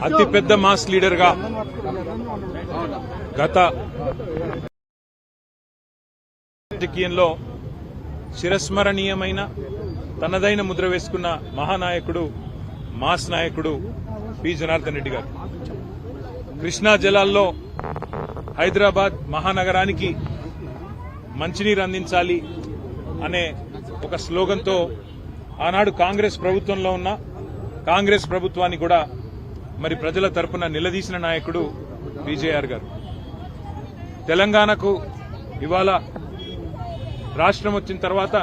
అతిపెద్ద mass leader గా గత రాజకీయంలో చిరస్మరణీయమైన తనదైన ముద్ర వేసుకున్న మహానాయకుడు మాస్ నాయకుడు పి జనార్దన్ రెడ్డి గారు. కృష్ణా జలాల్లో హైదరాబాద్ మహానగరానికి మంచినీరు అందించాలి అనే ఒక స్లోగన్తో ఆనాడు కాంగ్రెస్ ప్రభుత్వంలో ఉన్న కాంగ్రెస్ ప్రభుత్వాన్ని కూడా మరి ప్రజల తరపున నిలదీసిన నాయకుడు పీజేఆర్ గారు. తెలంగాణకు ఇవాళ రాష్ట్రం వచ్చిన తర్వాత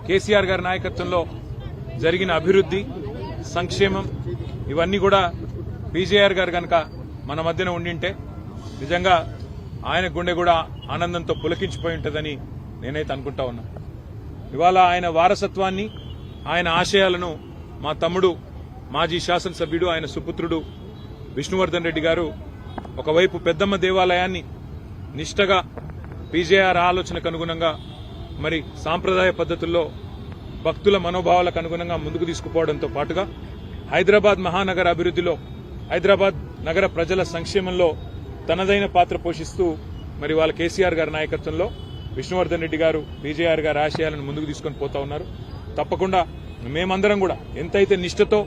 కేసీఆర్ గారి నాయకత్వంలో జరిగిన అభివృద్ధి, సంక్షేమం ఇవన్నీ కూడా పీజేఆర్ గారు కనుక మన మధ్యన ఉండింటే నిజంగా ఆయన గుండె కూడా ఆనందంతో పులకించిపోయి ఉంటుందని నేనైతే అనుకుంటా ఉన్నా. ఇవాళ ఆయన వారసత్వాన్ని, ఆయన ఆశయాలను మా తమ్ముడు మాజీ శాసనసభ్యుడు, ఆయన సుపుత్రుడు విష్ణువర్ధన్ రెడ్డి గారు ఒకవైపు పెద్దమ్మ దేవాలయాన్ని నిష్టగా పీజేఆర్ ఆలోచనకు అనుగుణంగా మరి సాంప్రదాయ పద్ధతుల్లో భక్తుల మనోభావాలకు అనుగుణంగా ముందుకు తీసుకుపోవడంతో పాటుగా హైదరాబాద్ మహానగర అభివృద్ధిలో, హైదరాబాద్ నగర ప్రజల సంక్షేమంలో తనదైన పాత్ర పోషిస్తూ మరి వాళ్ళ కేసీఆర్ గారి నాయకత్వంలో విష్ణువర్ధన్ రెడ్డి గారు పీజేఆర్ గారి ఆశయాలను ముందుకు తీసుకొని పోతా ఉన్నారు. తప్పకుండా మేమందరం కూడా ఎంతైతే నిష్ఠతో,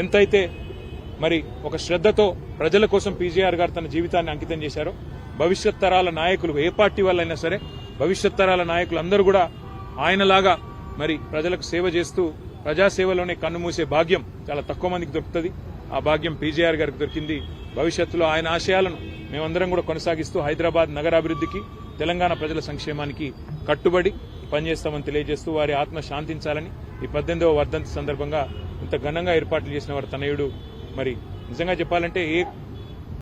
ఎంతైతే మరి ఒక శ్రద్ధతో ప్రజల కోసం పీజేఆర్ గారు తన జీవితాన్ని అంకితం చేశారో భవిష్యత్ తరాల నాయకులు, ఏ పార్టీ వాళ్ళైనా సరే భవిష్యత్ తరాల నాయకులు అందరూ కూడా ఆయనలాగా మరి ప్రజలకు సేవ చేస్తూ ప్రజాసేవలోనే కన్నుమూసే భాగ్యం చాలా తక్కువ మందికి దొరుకుతుంది. ఆ భాగ్యం పీజేఆర్ గారికి దొరికింది. భవిష్యత్తులో ఆయన ఆశయాలను మేమందరం కూడా కొనసాగిస్తూ హైదరాబాద్ నగరాభివృద్ధికి, తెలంగాణ ప్రజల సంక్షేమానికి కట్టుబడి పనిచేస్తామని తెలియజేస్తూ వారి ఆత్మ శాంతించాలని ఈ 18వ వర్ధంతి సందర్భంగా ఇంత ఘనంగా ఏర్పాట్లు చేసిన వారి తనయుడు మరి నిజంగా చెప్పాలంటే